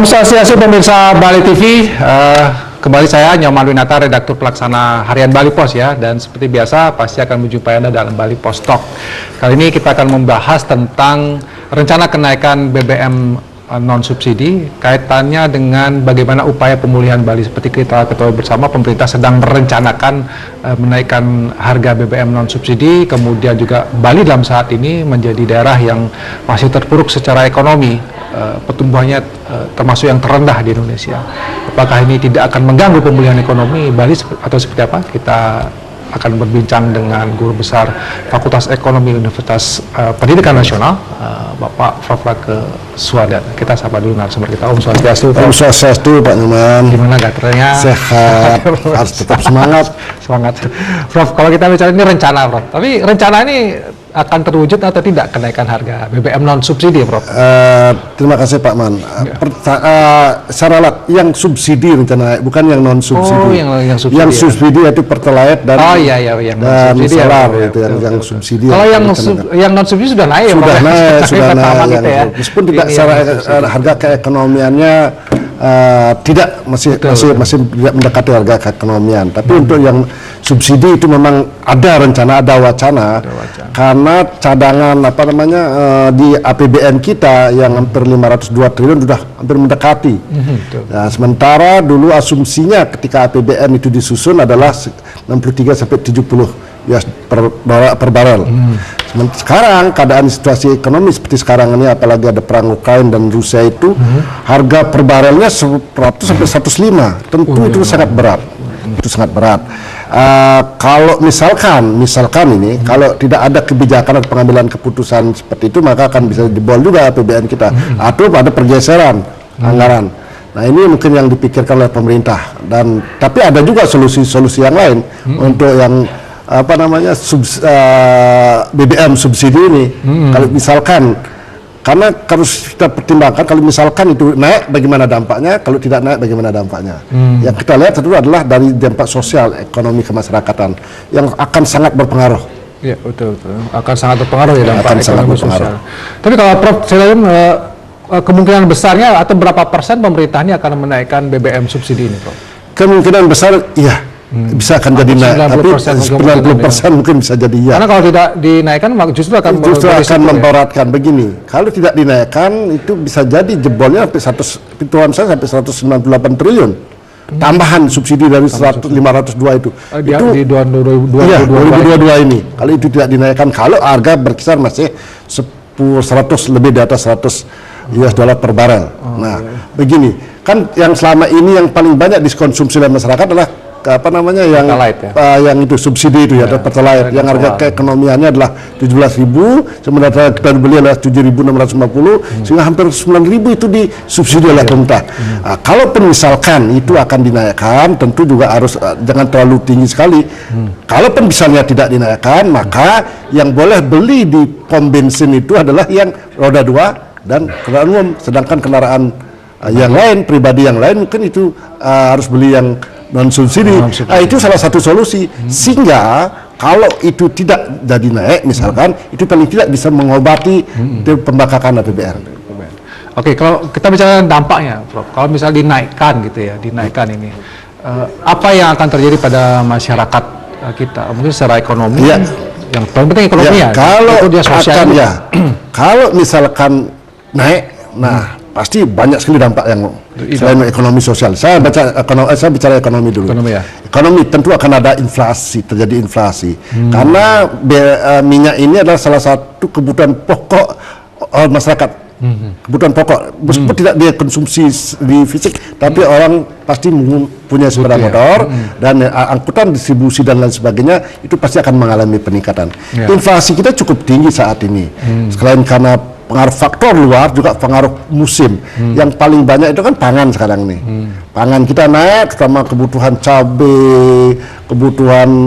Swastiastu pemirsa Bali TV, kembali saya Nyoman Winata, redaktur pelaksana harian Bali Pos ya, dan seperti biasa pasti akan menjumpai Anda dalam Bali Pos Talk. Kali ini kita akan membahas tentang rencana kenaikan BBM non-subsidi, kaitannya dengan bagaimana upaya pemulihan Bali. Seperti kita ketahui bersama, pemerintah sedang merencanakan menaikkan harga BBM non-subsidi, kemudian juga Bali dalam saat ini menjadi daerah yang masih terpuruk secara ekonomi. Pertumbuhannya termasuk yang terendah di Indonesia. Apakah ini tidak akan mengganggu pemulihan ekonomi Bali atau seperti apa? Kita akan berbincang dengan Guru Besar Fakultas Ekonomi Universitas Pendidikan Nasional, Bapak Prof. Rake Suhadan. Kita sapa dulu narasumber kita. Om Swastiastu. Om Swastiastu, Pak Nyoman. Gimana gaternya? Sehat. Harus tetap semangat. Semangat. Prof, kalau kita bicara ini rencana, Prof. Tapi rencana ini akan terwujud atau tidak kenaikan harga BBM non subsidi, Prof? Terima kasih Pak Man. Saralat yang subsidi rencana, bukan yang non subsidi. Oh, yang subsidi. Yang subsidi itu Pertalite dan yang dan solar ya, itu yang subsidi. Kalau yang non subsidi sudah naik, sudah naik, sudah naik. Gitu ya. Meskipun tidak secara harga keekonomiannya tidak masih tidak mendekati harga keekonomian, tapi untuk yang subsidi itu memang ada rencana, ada wacana. Karena cadangan di APBN kita yang hampir 502 triliun sudah hampir mendekati. Nah, sementara dulu asumsinya ketika APBN itu disusun adalah 63 sampai 70 US per barel. Sekarang keadaan situasi ekonomi seperti sekarang ini, apalagi ada perang Ukraina dan Rusia itu, harga per barelnya 100 sampai 105. Tentu itu sangat berat. Itu sangat berat. Kalau misalkan ini kalau tidak ada kebijakan atau pengambilan keputusan seperti itu, maka akan bisa jebol juga APBN kita, atau ada pergeseran anggaran. Nah, ini mungkin yang dipikirkan oleh pemerintah, dan tapi ada juga solusi-solusi yang lain untuk yang BBM subsidi ini. Kalau misalkan, karena harus kita pertimbangkan, kalau misalkan itu naik bagaimana dampaknya, kalau tidak naik bagaimana dampaknya. Yang kita lihat itu adalah dari dampak sosial, ekonomi kemasyarakatan yang akan sangat berpengaruh. Ya, betul. Akan sangat berpengaruh ya dampak akan ekonomi sosial. Tapi kalau Prof, saya kemungkinan besarnya atau berapa persen pemerintah ini akan menaikkan BBM subsidi ini, Prof? Kemungkinan besar, iya. Bisa akan jadi naik, tapi 90% mungkin bisa jadi ya. Karena kalau tidak dinaikkan justru akan memberatkan. Begini, kalau tidak dinaikkan itu bisa jadi jebolnya sampai 198 triliun. Tambahan subsidi dari 502 itu. Di 2022 ini. Kalau itu tidak dinaikkan, kalau harga berkisar masih 100 lebih di atas 100 US dollar per barel. Begini, kan yang selama ini yang paling banyak dikonsumsi oleh masyarakat adalah yang itu subsidi itu ya, Pertalite, yang harga keekonomiannya adalah 17.000, sementara kita beli adalah 7.650, sehingga hampir 9.000 itu disubsidi oleh pemerintah. Kalaupun misalkan itu akan dinaikkan, tentu juga harus jangan terlalu tinggi sekali. Kalaupun misalnya tidak dinaikkan, maka yang boleh beli di pom bensin itu adalah yang roda 2 dan kendaraan umum, sedangkan kendaraan yang lain, pribadi yang lain mungkin itu harus beli yang non subsidi. Itu salah satu solusi, sehingga kalau itu tidak jadi naik misalkan, itu paling tidak bisa mengobati pembakakan APBN. Oke, kalau kita bicara dampaknya, Prof, kalau misalnya dinaikkan gitu ya, ini apa yang akan terjadi pada masyarakat kita, mungkin secara ekonomi, yang paling penting ekonomi ya, kalau dia sosial kalau misalkan naik, pasti banyak sekali dampak yang selain ekonomi sosial. Saya bicara ekonomi dulu. Ekonomi tentu akan ada inflasi, terjadi inflasi. Karena minyak ini adalah salah satu kebutuhan pokok masyarakat. Kebutuhan pokok, meskipun tidak dia konsumsi di fisik, tapi orang pasti punya sepeda motor dan angkutan, distribusi dan lain sebagainya, itu pasti akan mengalami peningkatan. Inflasi kita cukup tinggi saat ini, selain karena pengaruh faktor luar, juga pengaruh musim. Yang paling banyak itu kan pangan sekarang nih. Pangan kita naik, terutama kebutuhan cabai, kebutuhan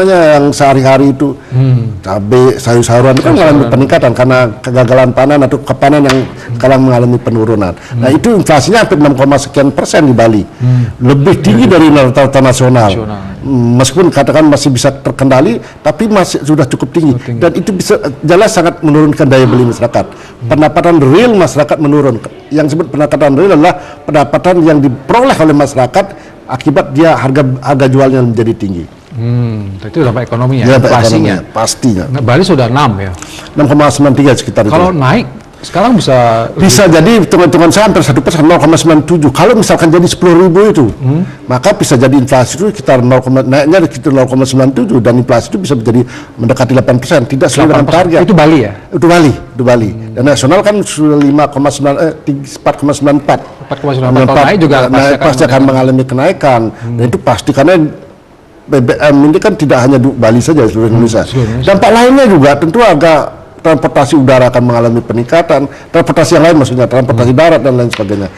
yang sehari-hari itu, cabai, sayur-sayuran itu kan mengalami peningkatan karena kegagalan panen atau kepanen yang sekarang mengalami penurunan. Nah, itu inflasinya hampir 6, sekian % di Bali. Lebih tinggi dari rata-rata nasional. meskipun katakan masih bisa terkendali, tapi masih sudah cukup tinggi. Dan itu bisa jelas sangat menurunkan daya beli masyarakat. Pendapatan real masyarakat menurun. Yang disebut pendapatan real adalah pendapatan yang diperoleh oleh masyarakat akibat dia harga jualnya menjadi tinggi. Itu dampak ekonomi ya, Dampak inflasinya. ekonominya, pastinya. Nah, Bali sudah 6 ya. 6,93 sekitar Kalau itu. naik sekarang Bisa jadi hitungan saya hampir 1%, 0,97. Kalau misalkan jadi 10.000 itu, maka bisa jadi inflasi itu sekitar naiknya sekitar 0,97 dan inflasi itu bisa menjadi mendekati 8%. Tidak sesuai dengan target. Itu Bali ya? Itu Bali. Dan nasional kan sudah 4,94. 4,94. Kalau naik juga pasti akan mengalami kenaikan. Dan itu pasti karena BBM ini kan tidak hanya Bali saja, seluruh Indonesia. Dampak lainnya juga tentu agak transportasi udara akan mengalami peningkatan, transportasi yang lain maksudnya, transportasi darat dan lain sebagainya.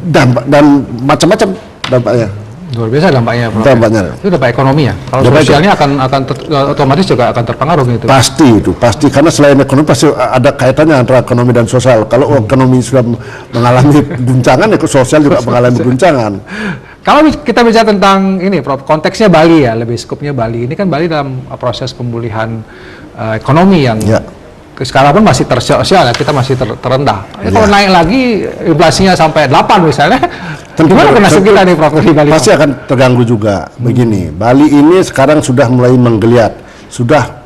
Dan macam-macam dampaknya. Luar biasa dampaknya, Prof. Dampaknya. Itu dampak ekonomi ya. Kalau Dampak sosialnya akan otomatis juga akan terpengaruh gitu. Pasti karena selain ekonomi pasti ada kaitannya antara ekonomi dan sosial. Kalau ekonomi sudah mengalami guncangan, sosial juga mengalami guncangan. Kalau kita bicara tentang ini, Prof, konteksnya Bali ya, lebih skupnya Bali. Ini kan Bali dalam proses pemulihan ekonomi yang sekarang pun masih tersosial ya, kita masih terendah. Kalau naik lagi inflasinya sampai 8 misalnya, gimana nasib kita nih, Prof, di Bali? Pasti akan terganggu juga. Begini, Bali ini sekarang sudah mulai menggeliat, sudah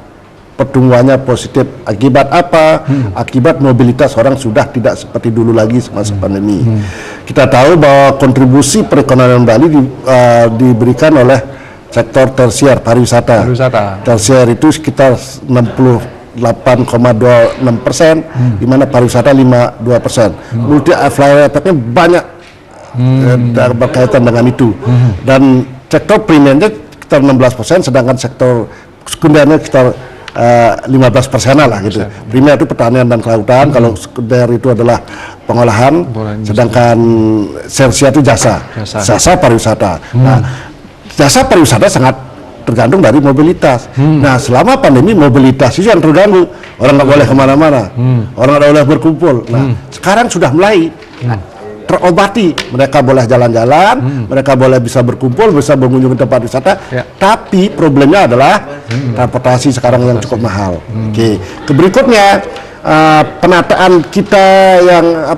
pertumbuhannya positif. Akibat apa? Akibat mobilitas orang sudah tidak seperti dulu lagi semasa pandemi. Kita tahu bahwa kontribusi perekonomian Bali diberikan oleh sektor tersier pariwisata. Tersier itu sekitar 68,26%, di mana pariwisata 52%. Multi flyer efeknya banyak berkaitan dengan itu. Dan sektor primernya sekitar 16%, sedangkan sektor sekundernya sekitar 15%-an lah gitu. Primer itu pertanian dan kelautan, kalau sekunder itu adalah pengolahan, sedangkan tersier itu jasa pariwisata. Nah, jasa pariwisata sangat tergantung dari mobilitas. Nah, selama pandemi mobilitas itu yang terganggu, orang nggak boleh kemana-mana, orang nggak boleh berkumpul. Nah, sekarang sudah mulai terobati, mereka boleh jalan-jalan, mereka boleh bisa berkumpul, bisa mengunjungi tempat wisata, tapi problemnya adalah transportasi sekarang yang cukup mahal. Oke, berikutnya penataan kita yang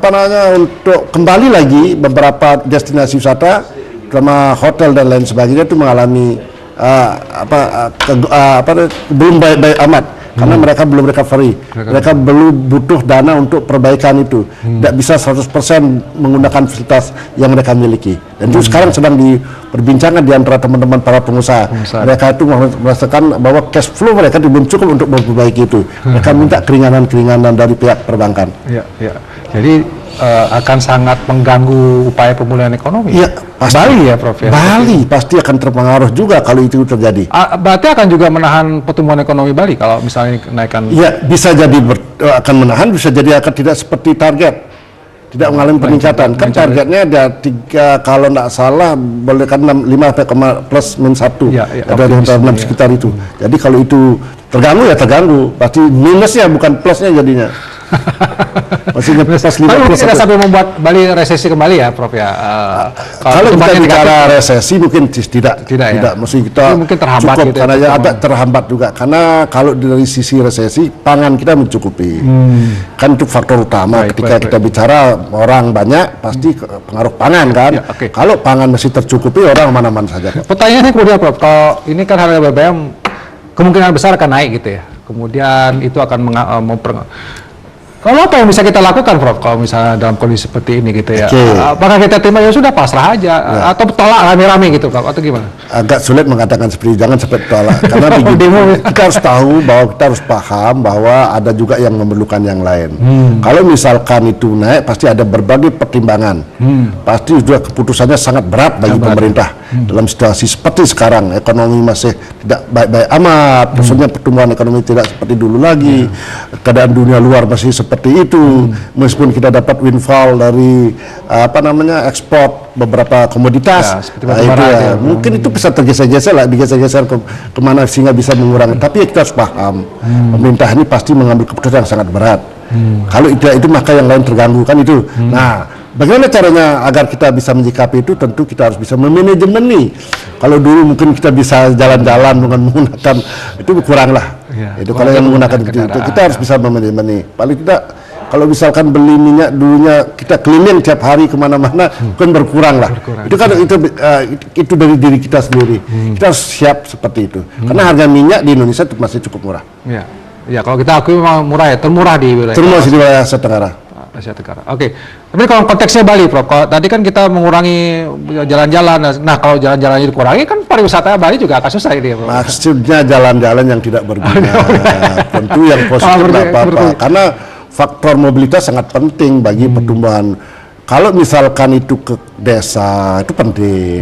untuk kembali lagi beberapa destinasi wisata, terutama hotel dan lain sebagainya itu mengalami belum baik-baik amat. Karena mereka belum recovery, mereka belum butuh dana untuk perbaikan itu, tidak bisa 100% menggunakan fasilitas yang mereka miliki. Dan itu sekarang sedang diperbincangkan di antara teman-teman para pengusaha. Mereka itu merasakan bahwa cash flow mereka belum cukup untuk memperbaiki itu. Mereka minta keringanan-keringanan dari pihak perbankan. Jadi akan sangat mengganggu upaya pemulihan ekonomi. Iya, pasti. Bali ya, Prof. Ya? Bali pasti akan terpengaruh juga kalau itu terjadi. Berarti akan juga menahan pertumbuhan ekonomi Bali kalau misalnya kenaikan. Iya, bisa jadi akan menahan, bisa jadi akan tidak seperti target, tidak mengalami peningkatan. Kan targetnya ada 3, kalau tidak salah boleh kan 5 plus minus 1, ada 6 sekitar itu. Jadi kalau itu terganggu ya terganggu, pasti minusnya bukan plusnya jadinya. Maksudnya plus 5 Tapi plus tidak 1. sampai membuat Bali resesi kembali ya, Prof ya. Kalau kita bicara resesi mungkin tidak, mesti kita mungkin terhambat cukup gitu, karena ya agak terhambat juga karena kalau dari sisi resesi pangan kita mencukupi, kan itu faktor utama ketika kita bicara orang banyak pasti pengaruh pangan kan. Kalau pangan masih tercukupi orang mana-mana saja. Pertanyaannya kemudian, Prof, kalau ini kan harga BBM kemungkinan besar akan naik gitu ya, kemudian itu akan kalau apa yang bisa kita lakukan, Prof, kalau misalnya dalam kondisi seperti ini gitu ya? Apakah kita terima ya sudah pasrah aja, atau tolak rame-rame gitu, Prof, atau gimana? Agak sulit mengatakan jangan seperti tolak, karena kita harus tahu bahwa kita harus paham bahwa ada juga yang memerlukan yang lain. Kalau misalkan itu naik, pasti ada berbagai pertimbangan. Pasti juga keputusannya sangat berat bagi pemerintah dalam situasi seperti sekarang. Ekonomi masih tidak baik-baik amat, maksudnya pertumbuhan ekonomi tidak seperti dulu lagi, keadaan dunia luar masih seperti itu, meskipun kita dapat windfall dari ekspor beberapa komoditas, mungkin itu bisa tergeser-geser lah, digeser-geser kemana sehingga bisa mengurangi. Tapi kita harus paham, pemerintah ini pasti mengambil keputusan yang sangat berat. Kalau tidak itu maka yang lain terganggu kan itu. Nah, bagaimana caranya agar kita bisa menyikapi itu? Tentu kita harus bisa memanajemen nih. Kalau dulu mungkin kita bisa jalan-jalan dengan menggunakan itu kurang lah. Ya, Itu kalau yang menggunakan itu kita harus bisa memanajemen nih. Paling tidak kalau misalkan beli minyak dulunya kita keliling tiap hari kemana-mana kan berkurang lah. Itu kan itu dari diri kita sendiri. Kita harus siap seperti itu. Karena harga minyak di Indonesia masih cukup murah. Ya, ya kalau kita akui memang murah ya, termurah di wilayah. Terutama di wilayah Asia Tenggara. Asia Tenggara. Oke. Tapi kalau konteksnya Bali, Prof. Kalau tadi kan kita mengurangi jalan-jalan. Nah, kalau jalan-jalannya dikurangi kan pariwisata Bali juga akan susah ini ya, Prof. Maksudnya jalan-jalan yang tidak berguna. Tentu yang positif tidak apa-apa. Karena faktor mobilitas sangat penting bagi pertumbuhan. Kalau misalkan itu ke desa itu penting.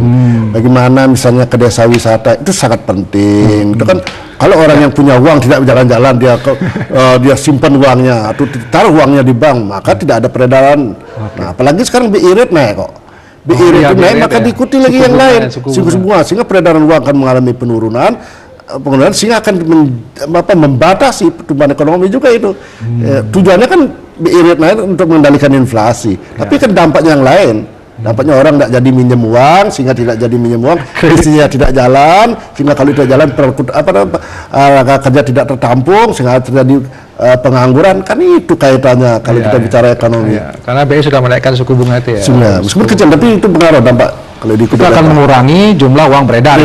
Bagaimana misalnya ke desa wisata itu sangat penting. Itu kan kalau orang yang punya uang tidak jalan-jalan dia simpan uangnya atau taruh uangnya di bank maka tidak ada peredaran. Nah, apalagi sekarang BI rate naik kok. BI rate itu naik maka diikuti lagi yang lain. Suku bunga sehingga peredaran uang akan mengalami penurunan sehingga akan membatasi pertumbuhan ekonomi juga itu. Tujuannya kan BI rate naik untuk mengendalikan inflasi. Tapi kan dampaknya yang lain. Dampaknya orang tidak jadi minjem uang sehingga tidak jadi minjem uang, kreditnya tidak jalan sehingga kalau tidak jalan kerja tidak tertampung sehingga terjadi pengangguran. Kan itu kaitannya kalau kita bicara ekonomi. Karena BI sudah menaikkan suku bunga itu ya. Sudah, meskipun kecil tapi itu pengaruh dampak. Itu akan mengurangi jumlah uang beredar.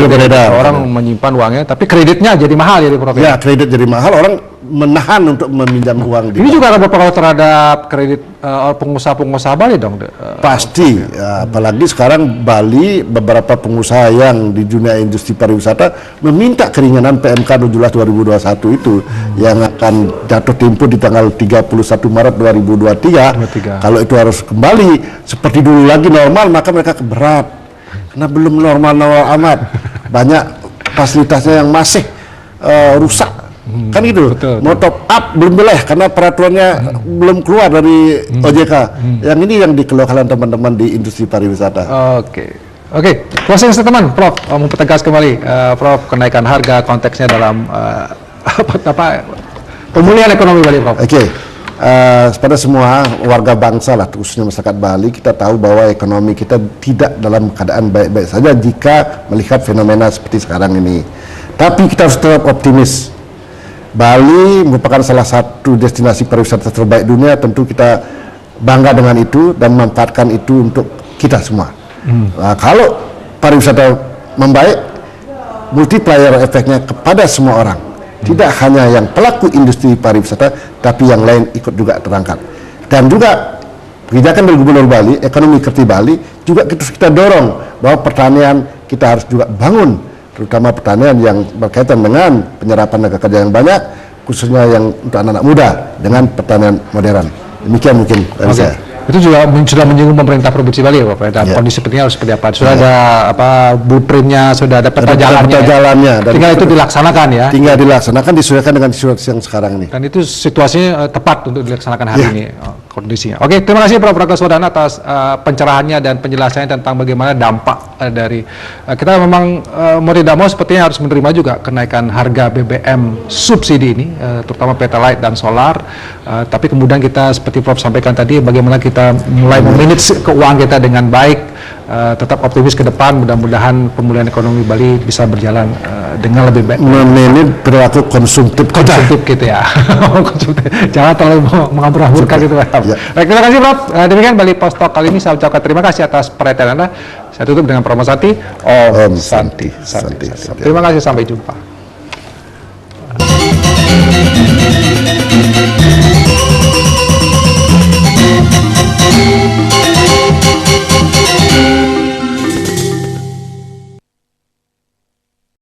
Orang menyimpan uangnya, tapi kreditnya jadi mahal ya, Prof. Ya, kredit jadi mahal, orang menahan untuk meminjam uang. Ini juga akan berpengaruh terhadap kredit pengusaha-pengusaha Bali dong. Pasti, ya, apalagi sekarang Bali beberapa pengusaha yang di dunia industri pariwisata meminta keringanan PMK 17 2021 itu yang akan jatuh tempo di tanggal 31 Maret 2023. Kalau itu harus kembali seperti dulu lagi normal, maka mereka berat. Karena belum normal-normal amat, banyak fasilitasnya yang masih rusak, kan gitu. Mau top up belum boleh karena peraturannya belum keluar dari OJK. Yang ini yang dikeluhkan teman-teman di industri pariwisata. Oke, closing statement, Prof. Mempertegas kembali, Prof, kenaikan harga konteksnya dalam pemulihan ekonomi Bali, Prof. Pada semua warga bangsa lah, khususnya masyarakat Bali, kita tahu bahwa ekonomi kita tidak dalam keadaan baik-baik saja jika melihat fenomena seperti sekarang ini. Tapi kita harus tetap optimis. Bali merupakan salah satu destinasi pariwisata terbaik dunia, tentu kita bangga dengan itu dan memanfaatkan itu untuk kita semua. Nah, kalau pariwisata membaik, multiplier efeknya kepada semua orang. Tidak hanya yang pelaku industri pariwisata, tapi yang lain ikut juga terangkat. Dan juga kebijakan dari Gubernur Bali, ekonomi kreatif Bali, juga kita dorong bahwa pertanian kita harus juga bangun, terutama pertanian yang berkaitan dengan penyerapan tenaga kerja yang banyak, khususnya yang untuk anak-anak muda dengan pertanian modern. Demikian mungkin dari saya. Itu juga sudah menyinggung pemerintah Provinsi Bali ya, Pak. Kondisi sepertinya harus seperti apa? Sudah ada blueprintnya, sudah ada peta jalannya. Tinggal itu dilaksanakan ya. Tinggal dilaksanakan disesuaikan dengan situasi yang sekarang ini. Dan itu situasinya tepat untuk dilaksanakan hari ini kondisinya. Oke, terima kasih Prof. Raghauswadana atas pencerahannya dan penjelasannya tentang bagaimana dampak dari kita memang mau tidak mau sepertinya harus menerima juga kenaikan harga BBM subsidi ini, terutama Pertalite dan solar. Tapi kemudian kita seperti Prof sampaikan tadi, bagaimana kita mulai memanage keuangan kita dengan baik, tetap optimis ke depan, mudah-mudahan pemulihan ekonomi Bali bisa berjalan dengan lebih baik. Memanage perilaku konsumtif gitu ya. Jangan terlalu menghambur-hamburkan gitu. Baik, terima kasih Prof. Demikian Bali Post Talk kali ini, saya ucapkan terima kasih atas perhatian Anda. Saya tutup dengan promo Santi. Om Santi. Terima kasih, sampai jumpa.